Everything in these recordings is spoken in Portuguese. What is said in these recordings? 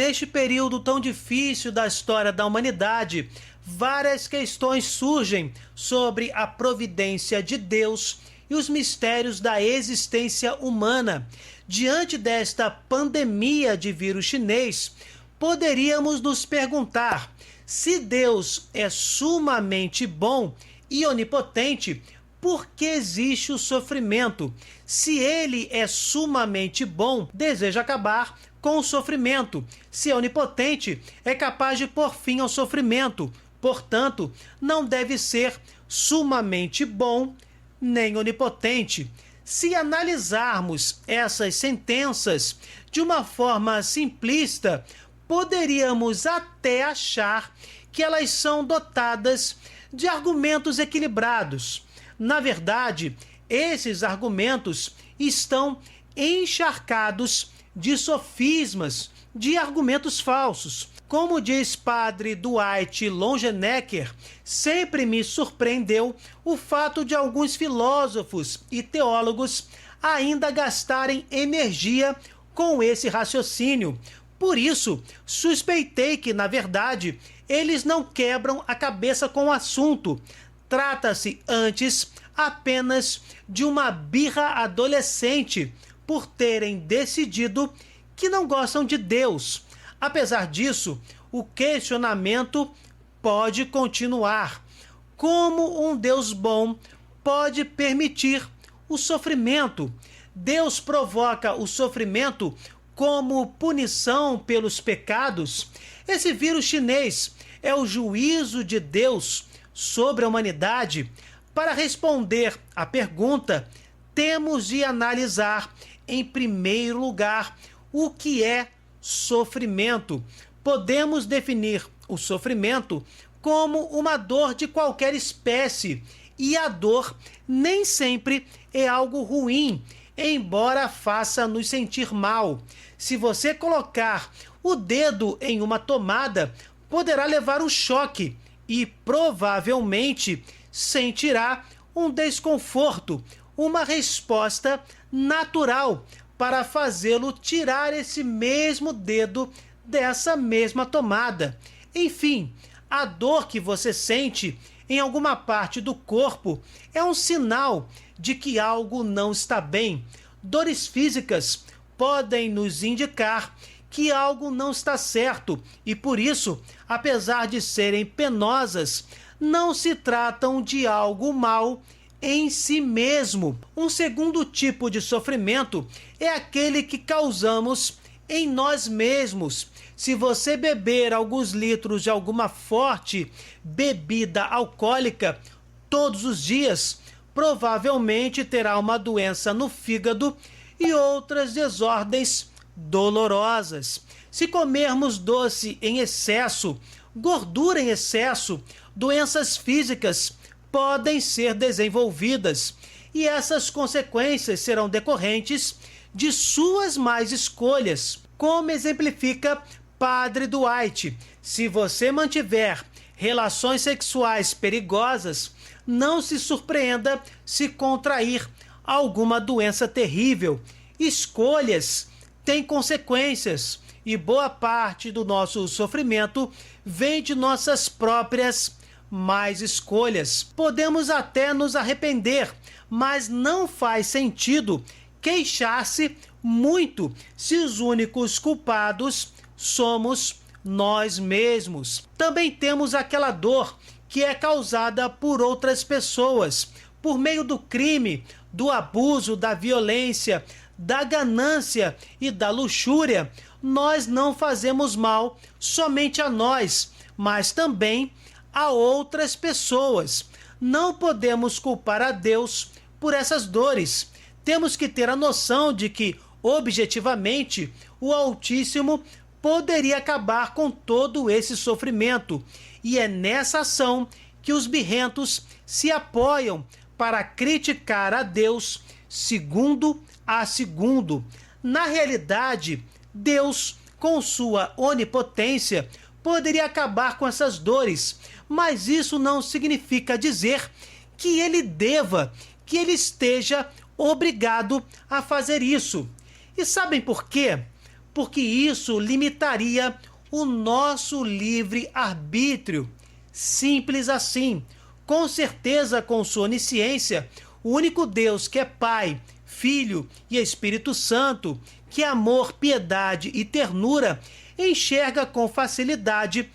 Neste período tão difícil da história da humanidade, várias questões surgem sobre a providência de Deus e os mistérios da existência humana. Diante desta pandemia de vírus chinês, poderíamos nos perguntar: se Deus é sumamente bom e onipotente, por que existe o sofrimento? Se ele é sumamente bom, deseja acabar com o sofrimento. Se é onipotente, é capaz de pôr fim ao sofrimento. Portanto, não deve ser sumamente bom nem onipotente. Se analisarmos essas sentenças de uma forma simplista, poderíamos até achar que elas são dotadas de argumentos equilibrados. Na verdade, esses argumentos estão encharcados de sofismas, de argumentos falsos. Como diz padre Dwight Longenecker, sempre me surpreendeu o fato de alguns filósofos e teólogos ainda gastarem energia com esse raciocínio. Por isso, suspeitei que, na verdade, eles não quebram a cabeça com o assunto. Trata-se, antes, apenas de uma birra adolescente por terem decidido que não gostam de Deus. Apesar disso, o questionamento pode continuar. Como um Deus bom pode permitir o sofrimento? Deus provoca o sofrimento como punição pelos pecados? Esse vírus chinês é o juízo de Deus sobre a humanidade? Para responder à pergunta, temos de analisar, em primeiro lugar, o que é sofrimento. Podemos definir o sofrimento como uma dor de qualquer espécie, e a dor nem sempre é algo ruim, embora faça nos sentir mal. Se você colocar o dedo em uma tomada, poderá levar um choque e provavelmente sentirá um desconforto, uma resposta natural para fazê-lo tirar esse mesmo dedo dessa mesma tomada. Enfim, a dor que você sente em alguma parte do corpo é um sinal de que algo não está bem. Dores físicas podem nos indicar que algo não está certo e, por isso, apesar de serem penosas, não se tratam de algo mal em si mesmo. Um segundo tipo de sofrimento é aquele que causamos em nós mesmos. Se você beber alguns litros de alguma forte bebida alcoólica todos os dias, provavelmente terá uma doença no fígado e outras desordens dolorosas. Se comermos doce em excesso, gordura em excesso, doenças físicas podem ser desenvolvidas, e essas consequências serão decorrentes de suas más escolhas. Como exemplifica Padre Dwight, se você mantiver relações sexuais perigosas, não se surpreenda se contrair alguma doença terrível. Escolhas têm consequências, e boa parte do nosso sofrimento vem de nossas próprias más escolhas. Podemos até nos arrepender, mas não faz sentido queixar-se muito se os únicos culpados somos nós mesmos. Também temos aquela dor que é causada por outras pessoas, por meio do crime, do abuso, da violência, da ganância e da luxúria. Nós não fazemos mal somente a nós, mas também a outras pessoas. Não podemos culpar a Deus por essas dores. Temos que ter a noção de que, objetivamente, o Altíssimo poderia acabar com todo esse sofrimento. E é nessa ação que os birrentos se apoiam para criticar a Deus segundo a segundo. Na realidade, Deus, com sua onipotência, poderia acabar com essas dores, mas isso não significa dizer que ele deva, que ele esteja obrigado a fazer isso. E sabem por quê? porque isso limitaria o nosso livre-arbítrio. Simples assim. Com certeza, com sua onisciência, o único Deus que é Pai, Filho e Espírito Santo, que é amor, piedade e ternura, enxerga com facilidade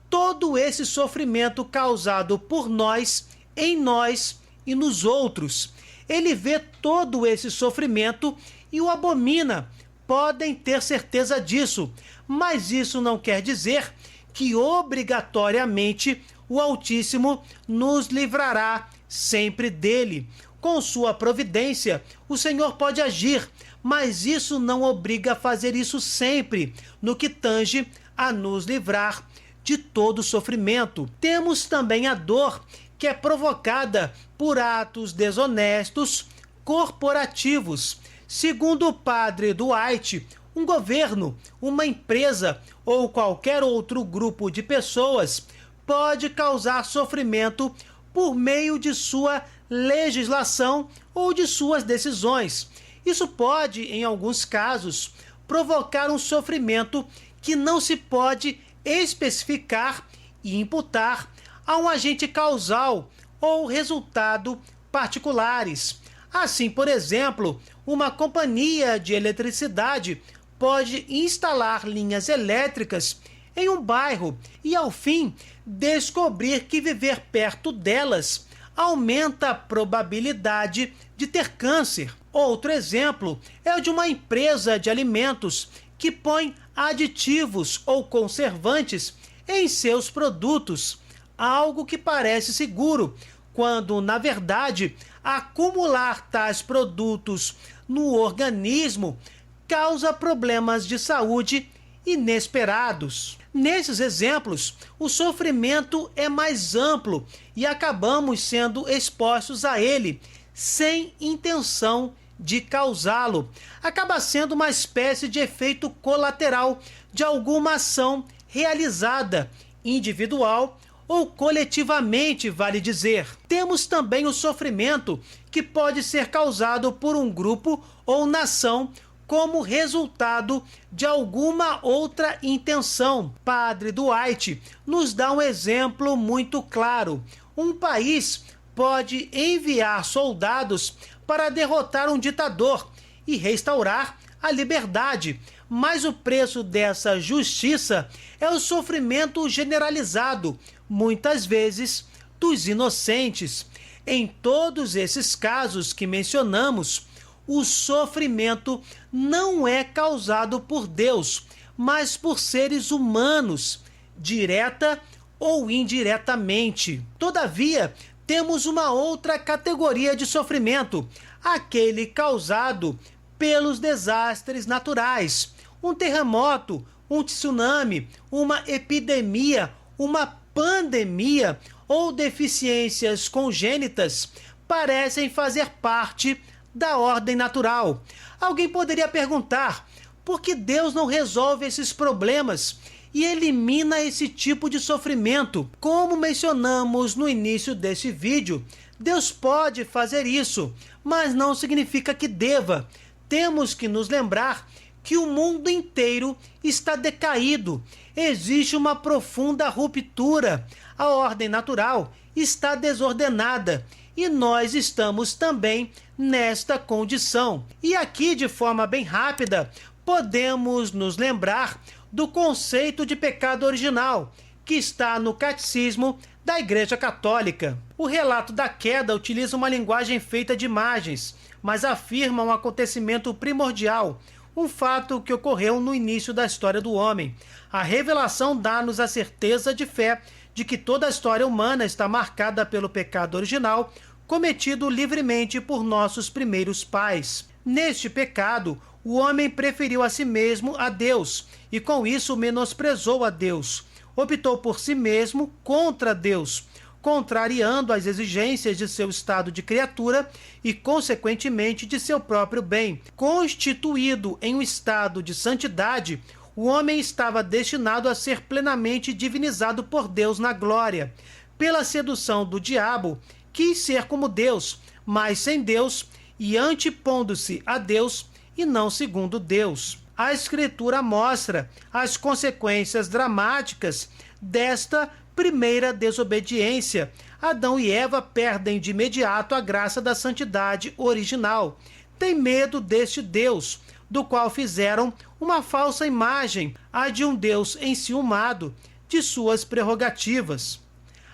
todo esse sofrimento causado por nós, em nós e nos outros. Ele vê todo esse sofrimento e o abomina. Podem ter certeza disso, mas isso não quer dizer que obrigatoriamente o Altíssimo nos livrará sempre dele. Com sua providência, o Senhor pode agir, mas isso não obriga a fazer isso sempre, no que tange a nos livrar de todo sofrimento. Temos também a dor, que é provocada por atos desonestos corporativos. Segundo o padre Dwight, um governo, uma empresa ou qualquer outro grupo de pessoas pode causar sofrimento por meio de sua legislação ou de suas decisões. Isso pode, em alguns casos, provocar um sofrimento que não se pode especificar e imputar a um agente causal ou resultado particulares. Assim, por exemplo, uma companhia de eletricidade pode instalar linhas elétricas em um bairro e, ao fim, descobrir que viver perto delas aumenta a probabilidade de ter câncer. Outro exemplo é o de uma empresa de alimentos que põe aditivos ou conservantes em seus produtos, algo que parece seguro, quando, na verdade, acumular tais produtos no organismo causa problemas de saúde inesperados. Nesses exemplos, o sofrimento é mais amplo e acabamos sendo expostos a ele sem intenção de causá-lo. Acaba sendo uma espécie de efeito colateral de alguma ação realizada, individual ou coletivamente, vale dizer. Temos também o sofrimento que pode ser causado por um grupo ou nação como resultado de alguma outra intenção. Padre Dwight nos dá um exemplo muito claro. Um país pode enviar soldados para derrotar um ditador e restaurar a liberdade, mas o preço dessa justiça é o sofrimento generalizado, muitas vezes dos inocentes. Em todos esses casos que mencionamos, o sofrimento não é causado por Deus, mas por seres humanos, direta ou indiretamente. Todavia, temos uma outra categoria de sofrimento, aquele causado pelos desastres naturais. Um terremoto, um tsunami, uma epidemia, uma pandemia ou deficiências congênitas parecem fazer parte da ordem natural. Alguém poderia perguntar: por que Deus não resolve esses problemas e elimina esse tipo de sofrimento? Como mencionamos no início desse vídeo, Deus pode fazer isso, mas não significa que deva. Temos que nos lembrar que o mundo inteiro está decaído. Existe uma profunda ruptura. A ordem natural está desordenada e nós estamos também nesta condição. E aqui, de forma bem rápida, podemos nos lembrar do conceito de pecado original, que está no Catecismo da Igreja Católica. O relato da queda utiliza uma linguagem feita de imagens, mas afirma um acontecimento primordial, um fato que ocorreu no início da história do homem. A revelação dá-nos a certeza de fé de que toda a história humana está marcada pelo pecado original, cometido livremente por nossos primeiros pais. Neste pecado, o homem preferiu a si mesmo a Deus e com isso menosprezou a Deus. Optou por si mesmo contra Deus, contrariando as exigências de seu estado de criatura e, consequentemente, de seu próprio bem. Constituído em um estado de santidade, o homem estava destinado a ser plenamente divinizado por Deus na glória. Pela sedução do diabo, quis ser como Deus, mas sem Deus e antepondo-se a Deus e não segundo Deus. a Escritura mostra as consequências dramáticas desta primeira desobediência. Adão e Eva perdem de imediato a graça da santidade original. Têm medo deste Deus, do qual fizeram uma falsa imagem, a de um Deus enciumado de suas prerrogativas.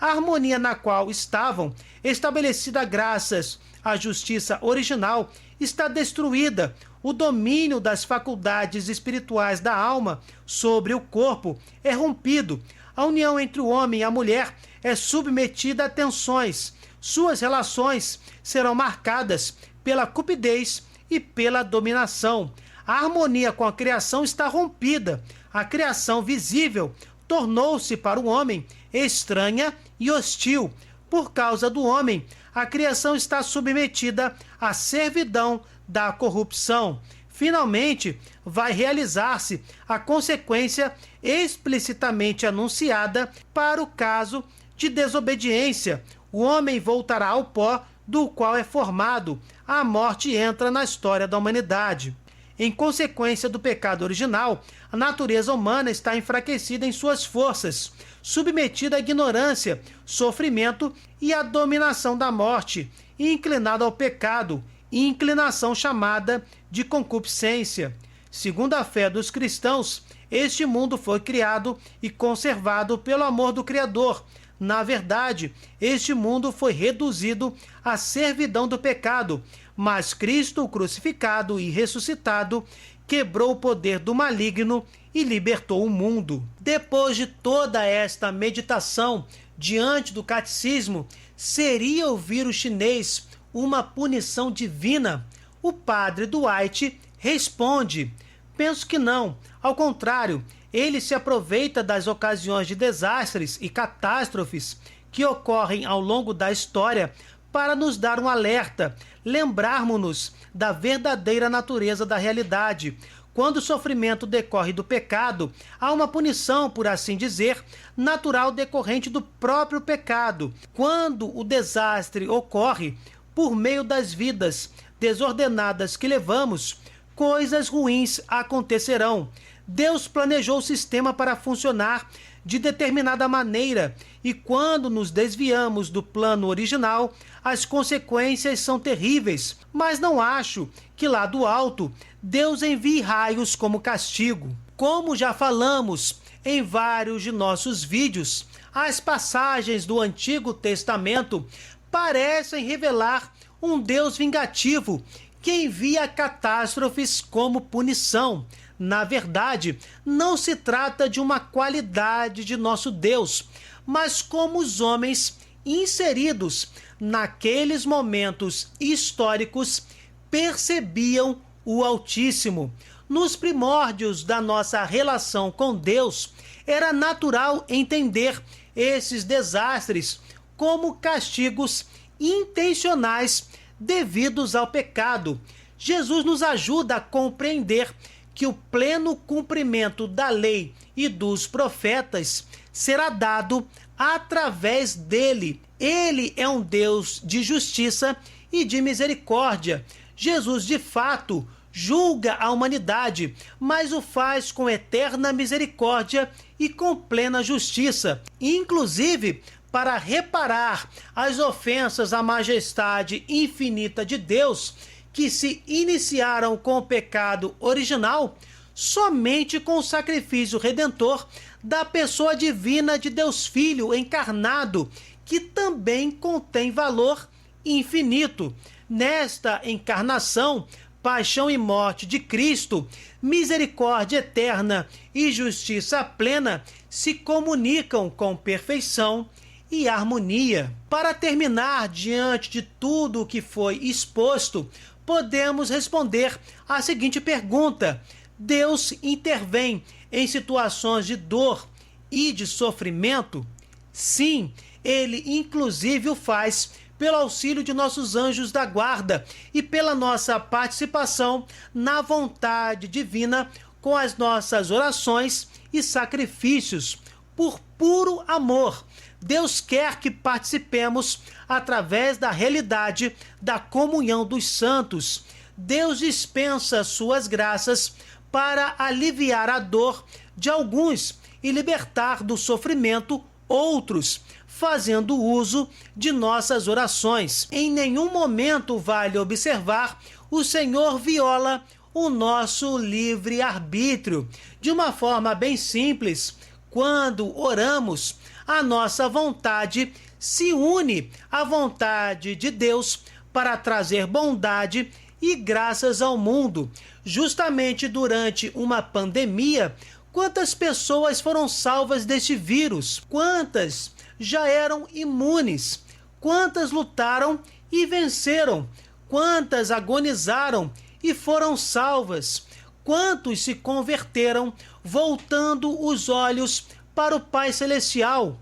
A harmonia na qual estavam, estabelecida graças à justiça original, está destruída. O domínio das faculdades espirituais da alma sobre o corpo é rompido. A união entre o homem e a mulher é submetida a tensões. Suas relações serão marcadas pela cupidez e pela dominação. A harmonia com a criação está rompida. A criação visível tornou-se para o homem estranha e hostil. Por causa do homem, a criação está submetida à servidão da corrupção. Finalmente, vai realizar-se a consequência explicitamente anunciada para o caso de desobediência. O homem voltará ao pó do qual é formado. A morte entra na história da humanidade. Em consequência do pecado original, a natureza humana está enfraquecida em suas forças, submetida à ignorância, sofrimento e à dominação da morte, e inclinada ao pecado, inclinação chamada de concupiscência. Segundo a fé dos cristãos, este mundo foi criado e conservado pelo amor do Criador. Na verdade, este mundo foi reduzido à servidão do pecado, mas Cristo, o crucificado e ressuscitado, quebrou o poder do maligno e libertou o mundo. Depois de toda esta meditação diante do catecismo, seria o vírus chinês uma punição divina? O padre Dwight responde: penso que não. Ao contrário, ele se aproveita das ocasiões de desastres e catástrofes que ocorrem ao longo da história para nos dar um alerta, lembrarmos-nos da verdadeira natureza da realidade. Quando o sofrimento decorre do pecado, há uma punição, por assim dizer, natural decorrente do próprio pecado. Quando o desastre ocorre por meio das vidas desordenadas que levamos, coisas ruins acontecerão. Deus planejou o sistema para funcionar de determinada maneira, e quando nos desviamos do plano original, as consequências são terríveis. Mas não acho que lá do alto Deus envie raios como castigo. Como já falamos em vários de nossos vídeos, as passagens do Antigo Testamento parecem revelar um Deus vingativo que envia catástrofes como punição. Na verdade, não se trata de uma qualidade de nosso Deus, mas como os homens inseridos naqueles momentos históricos percebiam o Altíssimo. Nos primórdios da nossa relação com Deus, era natural entender esses desastres como castigos intencionais devidos ao pecado. Jesus nos ajuda a compreender que o pleno cumprimento da lei e dos profetas será dado através dele. Ele é um Deus de justiça e de misericórdia. Jesus, de fato, julga a humanidade, mas o faz com eterna misericórdia e com plena justiça, inclusive para reparar as ofensas à majestade infinita de Deus, que se iniciaram com o pecado original. Somente com o sacrifício redentor da pessoa divina de Deus Filho encarnado, que também contém valor infinito. Nesta encarnação, paixão e morte de Cristo, misericórdia eterna e justiça plena se comunicam com perfeição e harmonia. Para terminar, diante de tudo o que foi exposto, podemos responder a seguinte pergunta: Deus intervém em situações de dor e de sofrimento? Sim, ele inclusive o faz pelo auxílio de nossos anjos da guarda e pela nossa participação na vontade divina com as nossas orações e sacrifícios. Por puro amor, Deus quer que participemos através da realidade da comunhão dos santos. Deus dispensa suas graças para aliviar a dor de alguns e libertar do sofrimento outros, fazendo uso de nossas orações. Em nenhum momento, vale observar, o Senhor viola o nosso livre-arbítrio. De uma forma bem simples, quando oramos, a nossa vontade se une à vontade de Deus para trazer bondade e graças ao mundo. Justamente durante uma pandemia, quantas pessoas foram salvas deste vírus? Quantas já eram imunes? Quantas lutaram e venceram? Quantas agonizaram e foram salvas? Quantos se converteram, voltando os olhos para o Pai Celestial?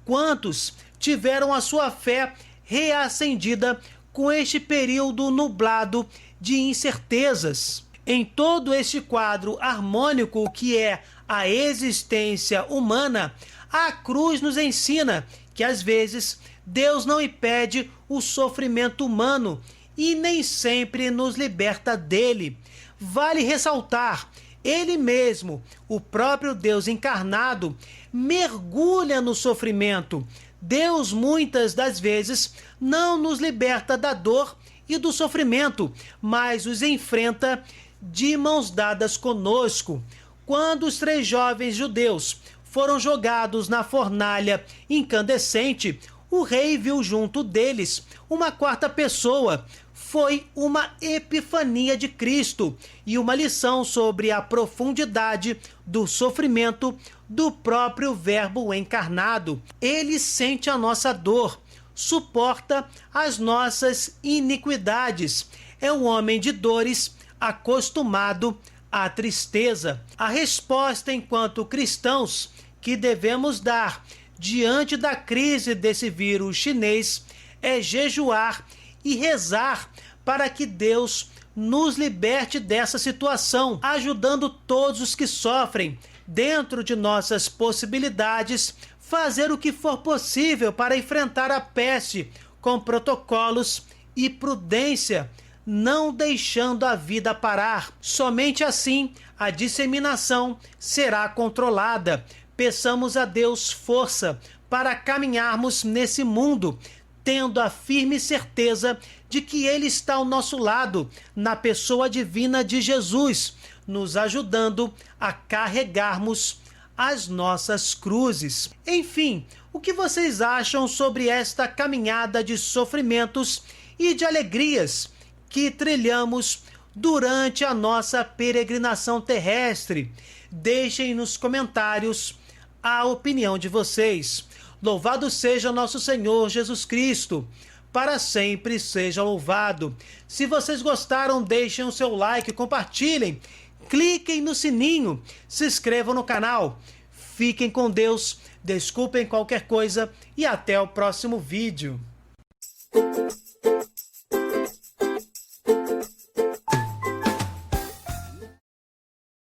Quantos tiveram a sua fé reacendida com este período nublado de incertezas? Em todo este quadro harmônico que é a existência humana, a cruz nos ensina que às vezes Deus não impede o sofrimento humano e nem sempre nos liberta dele. Vale ressaltar, ele mesmo, o próprio Deus encarnado, mergulha no sofrimento. Deus muitas das vezes não nos liberta da dor e do sofrimento, mas os enfrenta de mãos dadas conosco. Quando os 3 jovens judeus foram jogados na fornalha incandescente, o rei viu junto deles uma 4ª pessoa. Foi uma epifania de Cristo e uma lição sobre a profundidade do sofrimento do próprio Verbo encarnado. Ele sente a nossa dor, suporta as nossas iniquidades. É um homem de dores, acostumado à tristeza. A resposta enquanto cristãos que devemos dar diante da crise desse vírus chinês é jejuar e rezar para que Deus nos liberte dessa situação, ajudando todos os que sofrem, dentro de nossas possibilidades, fazer o que for possível para enfrentar a peste com protocolos e prudência, não deixando a vida parar. Somente assim a disseminação será controlada. Peçamos a Deus força para caminharmos nesse mundo, tendo a firme certeza de que Ele está ao nosso lado, na pessoa divina de Jesus, nos ajudando a carregarmos as nossas cruzes. Enfim, o que vocês acham sobre esta caminhada de sofrimentos e de alegrias que trilhamos durante a nossa peregrinação terrestre? Deixem nos comentários a opinião de vocês. Louvado seja nosso Senhor Jesus Cristo, para sempre seja louvado. Se vocês gostaram, deixem o seu like, compartilhem, cliquem no sininho, se inscrevam no canal. Fiquem com Deus, desculpem qualquer coisa e até o próximo vídeo.